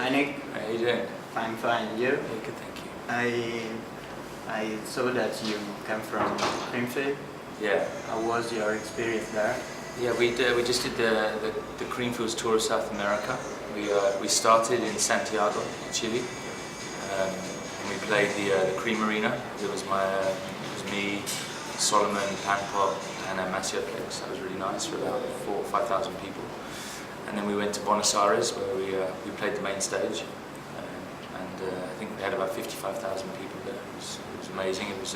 Hi Nick, How you doing? I'm fine. You? Yeah, good, thank you. I saw that you come from Springfield. Yeah. How was your experience there? Yeah, we just did the Creamfields tour of South America. We started in Santiago, Chile, and we played the Cream Arena. It was me, Solomon, Pankpop, and Macioplex. That was really nice for about 4,000 or 5,000 people. And then we went to Buenos Aires where we played the main stage, and I think we had about 55,000 people there. It was amazing. It was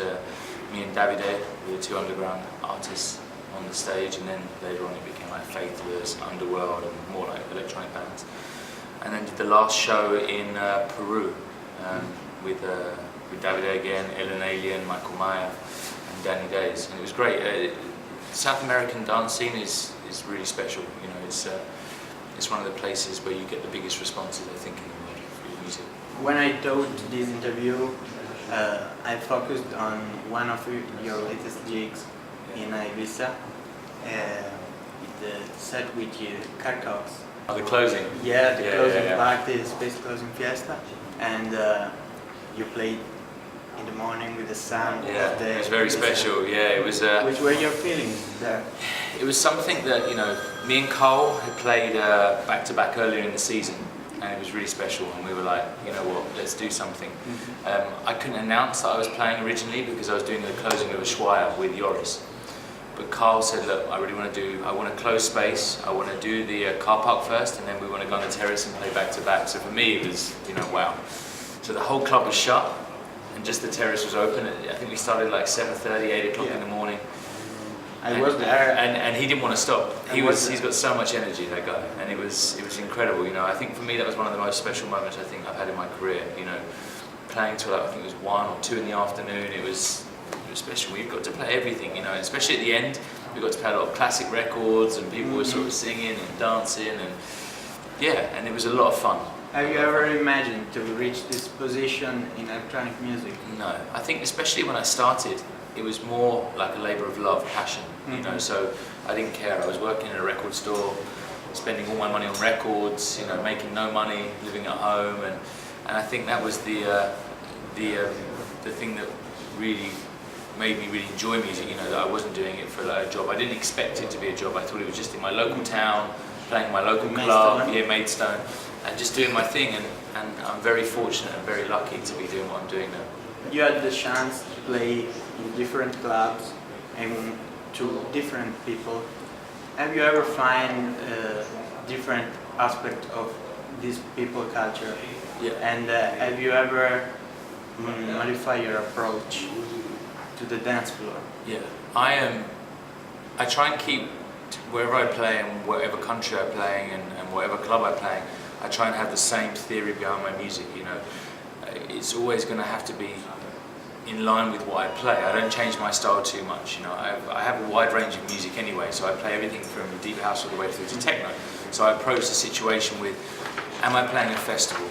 me and Davide, we were two underground artists on the stage, and then later on it became like Faithless, Underworld, and more like electronic bands. And then did the last show in Peru with Davide again, Ellen Alien, Michael Maya, and Danny Days, and it was great. South American dance scene is really special. You know, it's one of the places where you get the biggest responses, I think, in the world for your music. When I thought this interview, I focused on one of your latest gigs in Ibiza, the set with you, Carcass. Oh, the closing? Yeah, the closing party, Space Closing Fiesta, and you played in the morning with the sun. Yeah, it was very special. Yeah, it was. Which were your feelings there? It was something that, you know, me and Cole had played back to back earlier in the season, and it was really special. And we were like, you know what, let's do something. I couldn't announce that I was playing originally because I was doing the closing of Ushuaia with Joris. But Carl said, look, I really want to close Space. I want to do the car park first, and then we want to go on the terrace and play back to back. So for me, it was, you know, wow. So the whole club was shut, and just the terrace was open. I think we started like 7:30, 8 o'clock in the morning. I was there, and he didn't want to stop. He's got so much energy, that guy, and it was incredible. You know, I think for me that was one of the most special moments I think I've had in my career. You know, playing till like, I think it was 1 or 2 in the afternoon. It was special. We've got to play everything, you know, especially at the end. We got to play a lot of classic records, and people were sort of singing and dancing, and yeah, and it was a lot of fun. Have you ever imagined to reach this position in electronic music? No, I think especially when I started, it was more like a labour of love, passion, you know, so I didn't care. I was working in a record store, spending all my money on records, you know, making no money, living at home, and I think that was the thing that really made me really enjoy music, you know, that I wasn't doing it for like a job. I didn't expect it to be a job. I thought it was just in my local town, playing my local club, Maidstone, and just doing my thing, and I'm very fortunate and very lucky to be doing what I'm doing now. You had the chance to play in different clubs and to different people. Have you ever find different aspect of this people culture? Yeah. And have you ever modified your approach to the dance floor? Yeah, I try and keep, wherever I play and whatever country I'm playing and whatever club I'm playing, I try and have the same theory behind my music, you know. It's always going to have to be in line with what I play. I don't change my style too much, you know. I have a wide range of music anyway, so I play everything from deep house all the way through to techno. So I approach the situation with, am I playing a festival?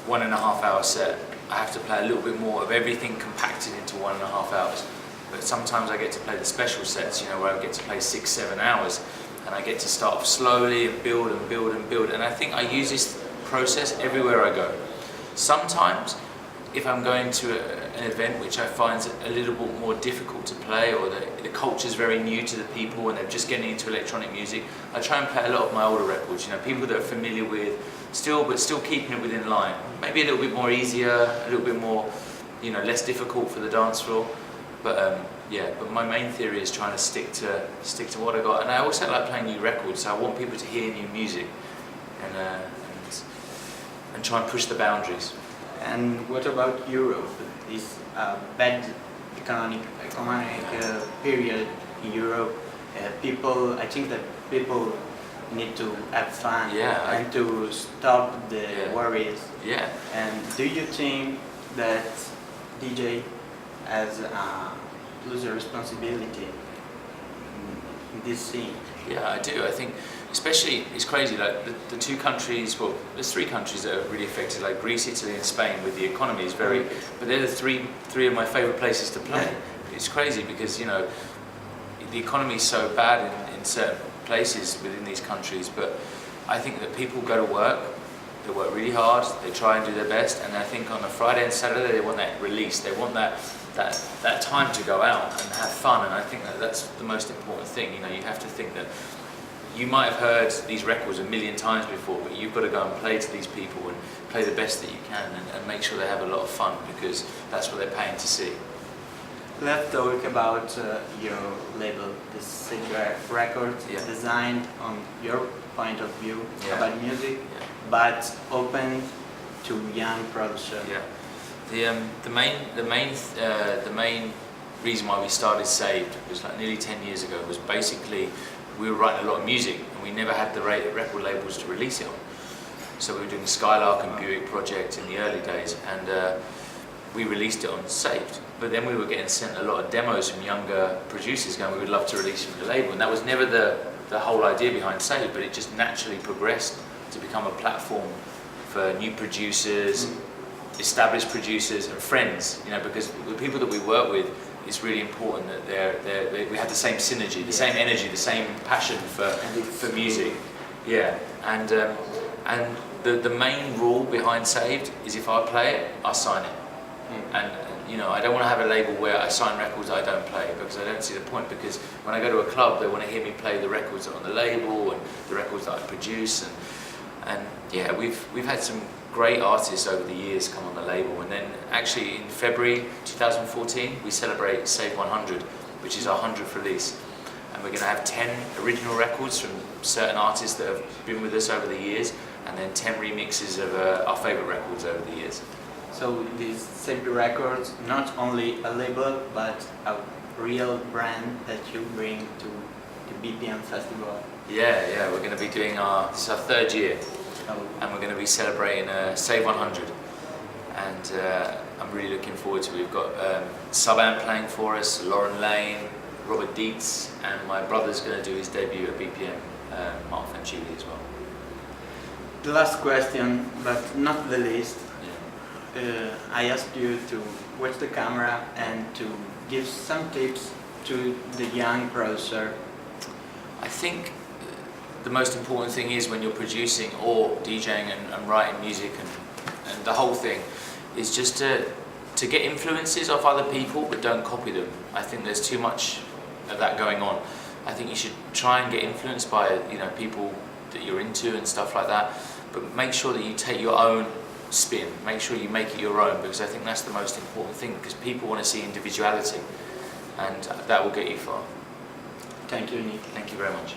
1.5 hour set. I have to play a little bit more of everything compacted into 1.5 hours. But sometimes I get to play the special sets, you know, where I get to play 6-7 hours, and I get to start off slowly and build and build and build. And I think I use this process everywhere I go. Sometimes, if I'm going to an event which I find a little bit more difficult to play, or the culture is very new to the people and they're just getting into electronic music, I try and play a lot of my older records, you know, people that are familiar with, but still keeping it within line. Maybe a little bit more easier, a little bit more, you know, less difficult for the dance floor. But yeah, but my main theory is trying to stick to what I got, and I also like playing new records. So I want people to hear new music, and try and push the boundaries. And what about Europe? This bad economic period in Europe. I think that people need to have fun and to stop the worries. Yeah. And do you think that DJ has lose a responsibility in this scene? Yeah, I do. I think, especially, it's crazy, like the two countries, well, there's 3 countries that are really affected, like Greece, Italy and Spain, with the economy is very, but they're the three of my favourite places to play. It's crazy because, you know, the economy is so bad in certain places within these countries, but I think that people go to work, they work really hard, they try and do their best, and I think on a Friday and Saturday they want that release, they want that time to go out and have fun, and I think that's the most important thing. You know, you have to think that you might have heard these records a million times before, but you've got to go and play to these people and play the best that you can, and make sure they have a lot of fun, because that's what they're paying to see. Let's talk about your label, the Sage Record, designed on your point of view about music, but open to young producers. Yeah. The main reason why we started Saved was like nearly 10 years ago. Was basically we were writing a lot of music and we never had the record labels to release it on. So we were doing Skylark and Buick project in the early days, and we released it on Saved. But then we were getting sent a lot of demos from younger producers going, we would love to release it from the label, and that was never the whole idea behind Saved, but it just naturally progressed to become a platform for new producers, established producers and friends, you know, because the people that we work with, it's really important that we have the same synergy, the same energy, the same passion for music. Yeah, and the main rule behind Saved is if I play it, I sign it. And you know, I don't want to have a label where I sign records I don't play, because I don't see the point, because when I go to a club they want to hear me play the records that are on the label and the records that I produce, and yeah, we've had some great artists over the years come on the label, and then actually in February 2014 we celebrate Save 100, which is our 100th release, and we're going to have 10 original records from certain artists that have been with us over the years, and then 10 remixes of our favourite records over the years. So this Save Records, not only a label, but a real brand that you bring to the BPM Festival. Yeah, we're going to be doing this is our 3rd year, and we're going to be celebrating Save 100, and I'm really looking forward to it. We've got Sub-Amp playing for us, Lauren Lane, Robert Dietz, and my brother's going to do his debut at BPM, Mark Fanciulli as well. The last question, but not the least. I asked you to watch the camera and to give some tips to the young producer. I think the most important thing is when you're producing or DJing and writing music and the whole thing is just to get influences off other people, but don't copy them. I think there's too much of that going on. I think you should try and get influenced by, you know, people that you're into and stuff like that, but make sure that you take your own spin, make sure you make it your own, because I think that's the most important thing, because people want to see individuality, and that will get you far. Thank you, Nick. Thank you very much.